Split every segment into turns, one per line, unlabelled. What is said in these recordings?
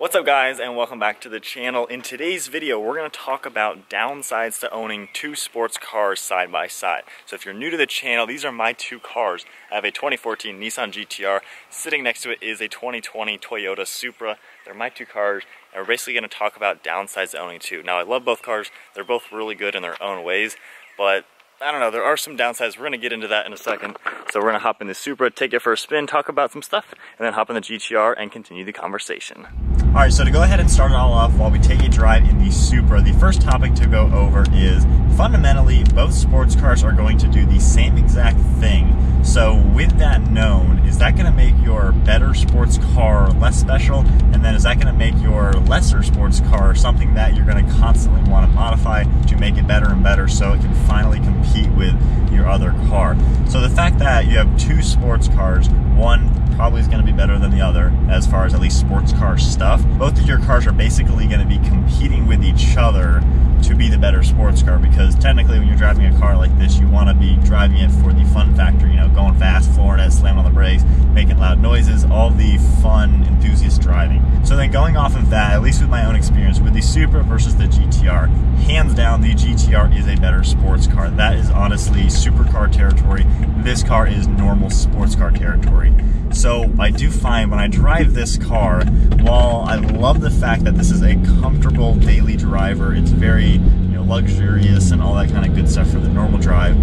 What's up guys, and welcome back to the channel. In today's video we're going to talk about downsides to owning two sports cars side by side. So if you're new to the channel, these are my two cars. I have a 2014 Nissan GT-R. Sitting next to it is a 2020 Toyota Supra. They're my two cars, and we're basically going to talk about downsides to owning two. Now I love both cars, they're both really good in their own ways, but I don't know, there are some downsides. We're going to get into that in a second. So we're going to hop in the Supra, take it for a spin, talk about some stuff, and then hop in the GT-R and continue the conversation. Alright, so to go ahead and start it all off while we take a drive in the Supra, the first topic to go over is fundamentally both sports cars are going to do the same exact thing. So with that known, is that going to make your better sports car less special? And then is that going to make your lesser sports car something that you're going to constantly want to modify to make it better and better so it can finally compete with your other car? So the fact that you have two sports cars, one probably is going to be better than the other as far as at least sports car stuff. Both of your cars are basically going to be competing with each other to be the better sports car, because technically when you're driving a car like this, you want to be driving it for the fun factor, you know, going fast, flooring it, slamming on the brakes, making loud noises, all the fun, enthusiast driving. So then going off of that, at least with my own experience with the Supra versus the GT-R, hands down the GT-R is a better sports car. That is honestly supercar territory. This car is normal sports car territory. So I do find when I drive this car, while I love the fact that this is a comfortable daily driver, it's very luxurious and all that kind of good stuff for the normal drive.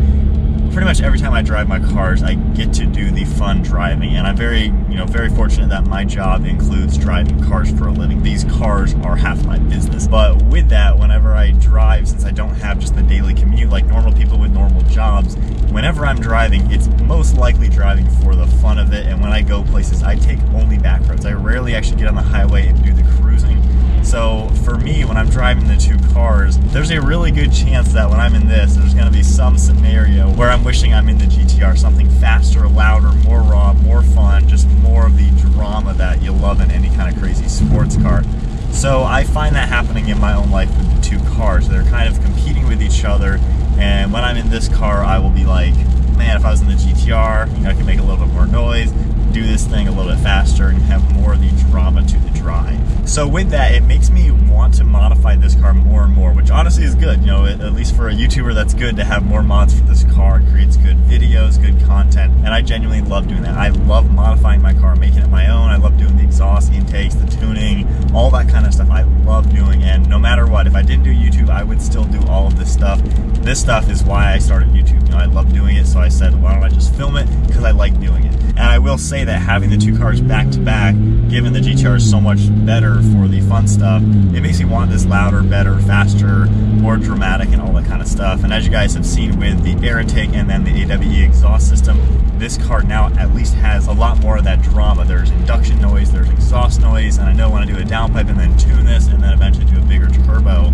Pretty much every time I drive my cars, I get to do the fun driving, and I'm very fortunate that my job includes driving cars for a living. These cars are half my business. But with that, whenever I drive, since I don't have just the daily commute like normal people with normal jobs, whenever I'm driving, it's most likely driving for the fun of it. And when I go places, I take only back roads. I rarely actually get on the highway and do the cruising. So for me, when I'm driving the two cars, there's a really good chance that when I'm in this, there's going to be some scenario where I'm wishing I'm in the GT-R, something faster, louder, more raw, more fun, just more of the drama that you love in any kind of crazy sports car. So I find that happening in my own life with the two cars. They're kind of competing with each other, and when I'm in this car, I will be like, man, if I was in the GT-R, I can make a little bit more noise, do this thing a little bit faster, and have more of the drama to the drive. So with that, it makes me want to modify this car more and more, which honestly is good. At least for a YouTuber, that's good to have more mods for this car. It creates good videos, good content, and I genuinely love doing that. I love modifying my car, making it my own. I love doing the exhaust intakes, the tuning, all that kind of stuff I love doing, and no matter what, if I didn't do YouTube, I would still do all of this stuff. This stuff is why I started YouTube. I love doing it, so I said, why don't I just film it, because I like doing it. And I will say that having the two cars back to back, given the GT-R is so much better for the fun stuff, it makes me want this louder, better, faster, more dramatic, and all that kind of stuff. And as you guys have seen with the air intake and then the AWE exhaust system, this car now at least has a lot more of that drama. There's induction noise, there's exhaust noise, and I know when I do a downpipe and then tune this and then eventually do a bigger turbo,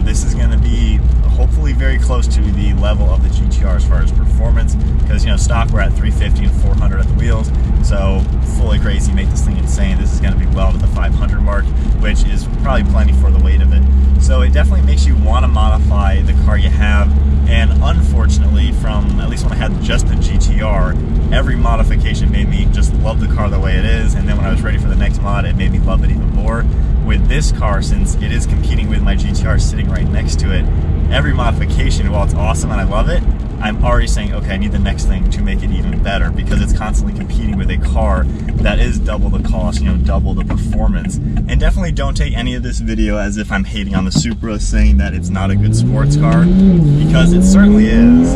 this is going to be hopefully very close to the level of the GT-R as far as performance, because stock we're at 350 and 400 at the wheels, so fully crazy, make this thing insane. This is going to be well to the 500 mark, which is probably plenty for the weight of it. So it definitely makes you want to modify the car you have, and unfortunately, from at least when I had just the GT-R, every modification made me just love the car the way it is, and then when I was ready for the next mod, it made me love it even more. With this car, since it is competing with my GT-R sitting right next to it, every modification, while it's awesome and I love it, I'm already saying, okay, I need the next thing to make it even better, because it's constantly competing with a car that is double the cost, double the performance. And definitely don't take any of this video as if I'm hating on the Supra, saying that it's not a good sports car, because it certainly is.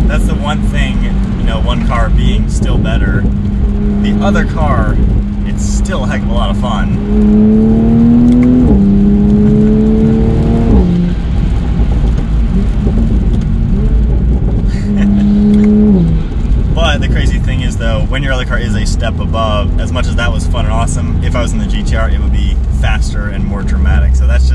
That's the one thing, one car being still better. The other car, it's still a heck of a lot of fun. But the crazy thing is though, when your other car is a step above, as much as that was fun and awesome, if I was in the GT-R, it would be faster and more dramatic. So that's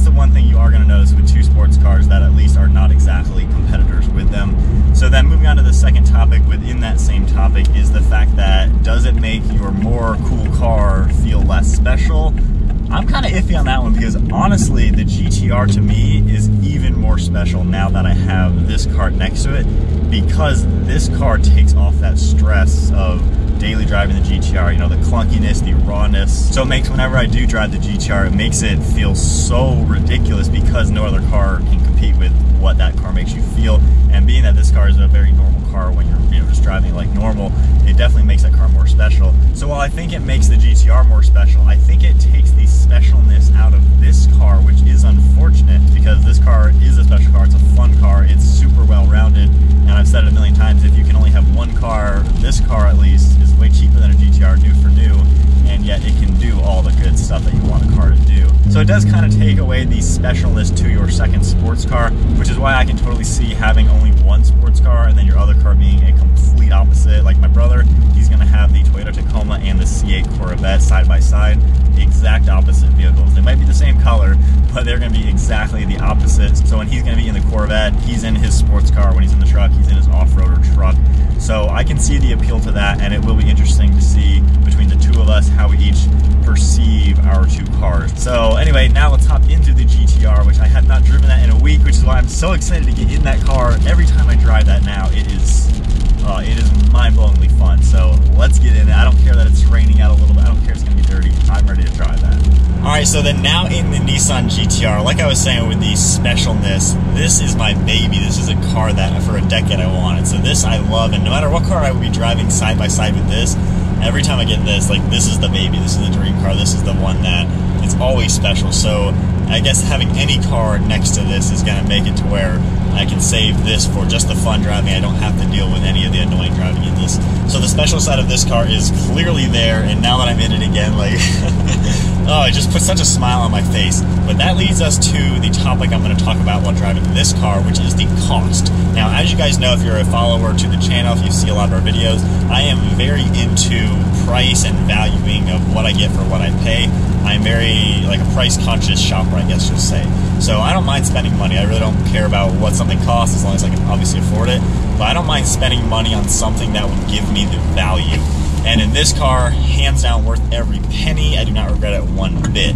the one thing you are going to notice with two sports cars, that at least are not exactly competitors with them. So then moving on to the second topic within that same topic is the fact that, does it make your more cool car feel less special? I'm kind of iffy on that one, because honestly, the GT-R to me is even more special now that I have this car next to it. because this car takes off that stress of daily driving the GTR, you know, the clunkiness, the rawness. So it makes, whenever I do drive the GTR, it makes it feel so ridiculous because no other car can compete with what that car makes you feel. And being that this car is a very normal car when you're, you know, just driving like normal, it definitely makes that car more special. So while I think it makes the GTR more special, I think it takes the specialness out of this car, which is unfortunate because this car is a special car. It's a fun car. It's super well rounded. And I've said it a million times, if you can only have one car, this car at least is way cheaper than a GTR, new for new, and yet it can do all the good stuff that you want a car to do. So it does kind of take away the specialness to your second sports car, which is why I can totally see having only one sports car and then your other car being a complete opposite. Like my brother, he's going to have the Toyota Tacoma and the C8 Corvette side by side, exact opposite vehicles. They might be the same color, but they're going to be exactly the opposite. So when he's going to be in the Corvette, he's in his sports car. When he's in the truck, he's in his off-roader truck. So I can see the appeal to that, and it will be interesting to see between the two of us how we each perceive our two cars. So anyway, now let's hop into the GTR, which I have not driven that in a week, which is why I'm so excited to get in that car. Every time I drive that now, it is mind-blowingly fun. So let's get in it. I don't care that it's raining out a little bit. I don't care it's going to be dirty. I'm ready to try that. Alright, so then now in the Nissan GTR, like I was saying with the specialness, this is my baby. This is a car that for a decade I wanted. So this I love, and no matter what car I would be driving side by side with this, every time I get this, like, this is the baby. This is the dream car. This is the one that it's always special. So I guess having any car next to this is going to make it to where I can save this for just the fun driving. I don't have to deal with any of the annoying driving in this. So the special side of this car is clearly there, and now that I'm in it again, like, oh, it just puts such a smile on my face. But that leads us to the topic I'm going to talk about while driving this car, which is the cost. Now, as you guys know, if you're a follower to the channel, if you see a lot of our videos, I am very into price and valuing of what I get for what I pay. I'm very, like, a price-conscious shopper, I guess you'll say. So I don't mind spending money. I really don't care about what something costs as long as I can obviously afford it. But I don't mind spending money on something that would give me the value. And in this car, hands down worth every penny. I do not regret it one bit.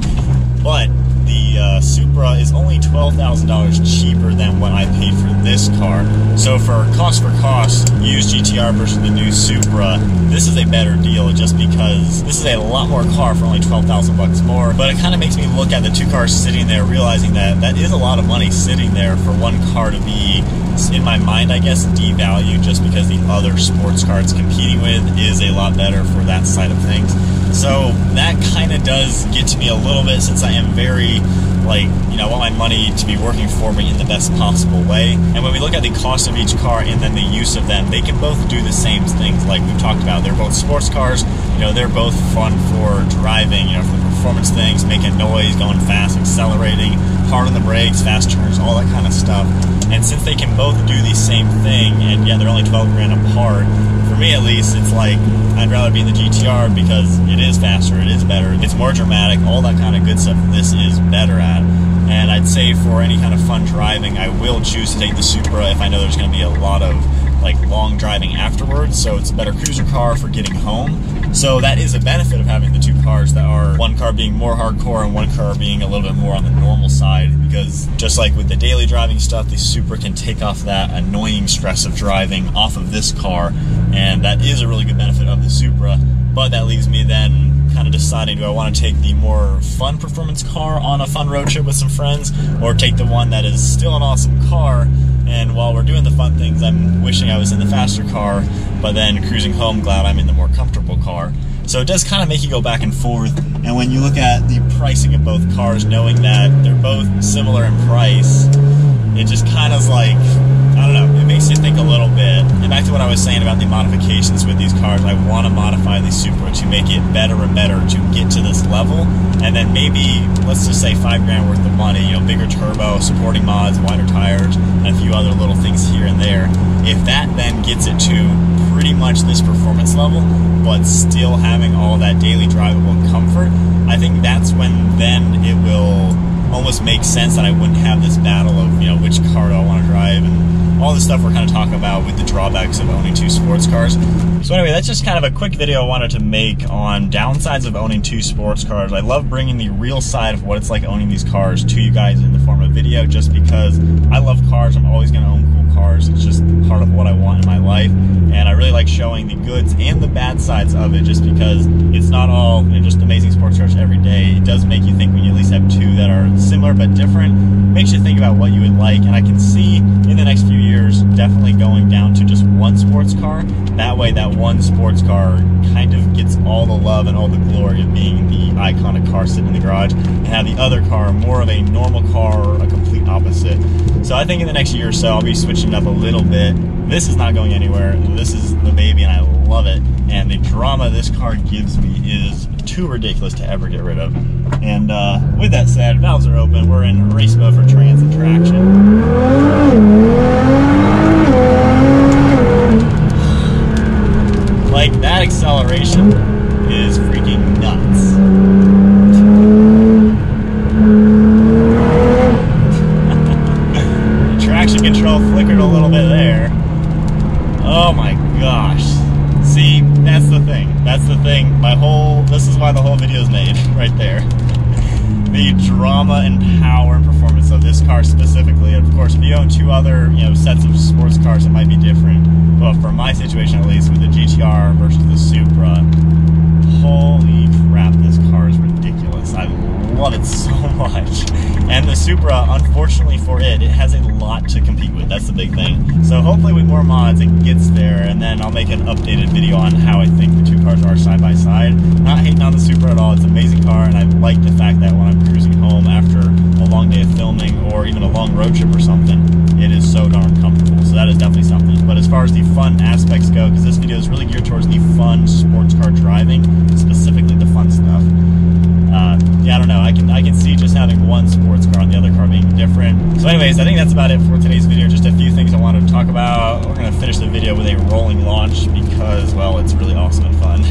But the Supra is only $12,000 cheaper than what I paid for this car. So for cost, used GTR versus the new Supra, this is a better deal just because this is a lot more car for only 12,000 bucks more. But it kind of makes me look at the two cars sitting there, realizing that that is a lot of money sitting there for one car to be, in my mind, I guess, devalued just because the other sports car it's competing with is a lot better for that side of things. So that kind of does get to me a little bit, since I am very, like, you know, I want my money to be working for me in the best possible way. And when we look at the cost of each car and then the use of them, they can both do the same things like we've talked about. They're both sports cars, you know, they're both fun for driving, you know, for the performance things, making noise, going fast, accelerating, hard on the brakes, fast turns, all that kind of stuff. And since they can both do the same thing, and yeah, they're only 12 grand apart, for me at least, it's like, I'd rather be in the GTR because it is faster, it is better, it's more dramatic, all that kind of good stuff this is better at. And I'd say for any kind of fun driving, I will choose to take the Supra if I know there's going to be a lot of, like, long driving afterwards, so it's a better cruiser car for getting home. So that is a benefit of having the two cars that are, one car being more hardcore and one car being a little bit more on the normal side, because just like with the daily driving stuff, the Supra can take off that annoying stress of driving off of this car, and that is a really good benefit of the Supra. But that leaves me then kind of deciding, do I want to take the more fun performance car on a fun road trip with some friends, or take the one that is still an awesome car, and while we're doing the fun things, I'm wishing I was in the faster car, but then cruising home, glad I'm in the more comfortable car. So it does kind of make you go back and forth, and when you look at the pricing of both cars, knowing that they're both similar in price, it just kind of like, I don't know, it makes you think a little bit. And back to what I was saying about the modifications with these cars, I want to modify the Supra to make it better and better to get to this level, and then maybe, let's just say $5 grand worth of money, you know, bigger turbo, supporting mods, wider tires, and a few other little things here and there. If that then gets it to pretty much this performance level, but still having all that daily drivable comfort, I think that's when then it will almost make sense that I wouldn't have this battle of, you know, which car do I want to drive, and all the stuff we're kind of talking about with the drawbacks of owning two sports cars. So anyway, that's just kind of a quick video I wanted to make on downsides of owning two sports cars. I love bringing the real side of what it's like owning these cars to you guys in the form of video, just because I love cars. I'm always going to own cool cars. It's just part of what I want in my life, and I really like showing the goods and the bad sides of it, just because it's not all, you know, just amazing sports cars every day. It does make you think when you at least have two that are similar but different. Makes you think about what you would like, and I can see in the next few years definitely going down to just one sports car. That way that one sports car kind of gets all the love and all the glory of being the iconic car sitting in the garage, and have the other car more of a normal car or a complete opposite. So I think in the next year or so I'll be switching up a little bit. This is not going anywhere. This is the baby and I love it, and the drama this car gives me is too ridiculous to ever get rid of. And with that said, valves are open. We're in race mode for transit traction. Like, that acceleration is freaking nuts. The traction control flickered a little bit there. Oh my gosh. See, that's the thing. That's the thing. This is why the whole video is made, right there. The drama and power and performance of this car specifically. And of course, if you own two other, you know, sets of sports cars, it might be different. But for my situation, at least, with the GT-R versus the Supra, holy crap, this car is ridiculous. I love it so much. And the Supra, unfortunately for it has a lot to compete with. That's the big thing. So hopefully with more mods it gets there, and then I'll make an updated video on how I think the two cars are side by side. Not hating on the Supra at all. It's an amazing car, and I like the fact that when I'm cruising home after a long day of filming or even a long road trip or something, it is so darn comfortable. So that is definitely something. But as far as the fun aspects go, because this video is really geared towards the fun sports car driving, specifically the fun stuff. Yeah, I don't know. I can see just having one sports car and the other car being different. So anyways, I think that's about it for today's video. Just a few things I wanted to talk about. We're going to finish the video with a rolling launch because, well, it's really awesome and fun.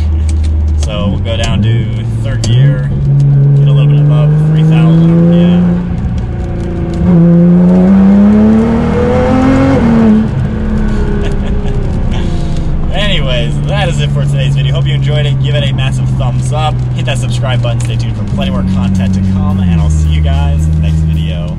So we'll go down to third gear, get a little bit above 3,000 RPM. Anyways, that is it for today's video. Hope you enjoyed it. Give it a massive thumbs up. Hit that subscribe button. Stay tuned for plenty more content to come, and I'll see you guys in the next video.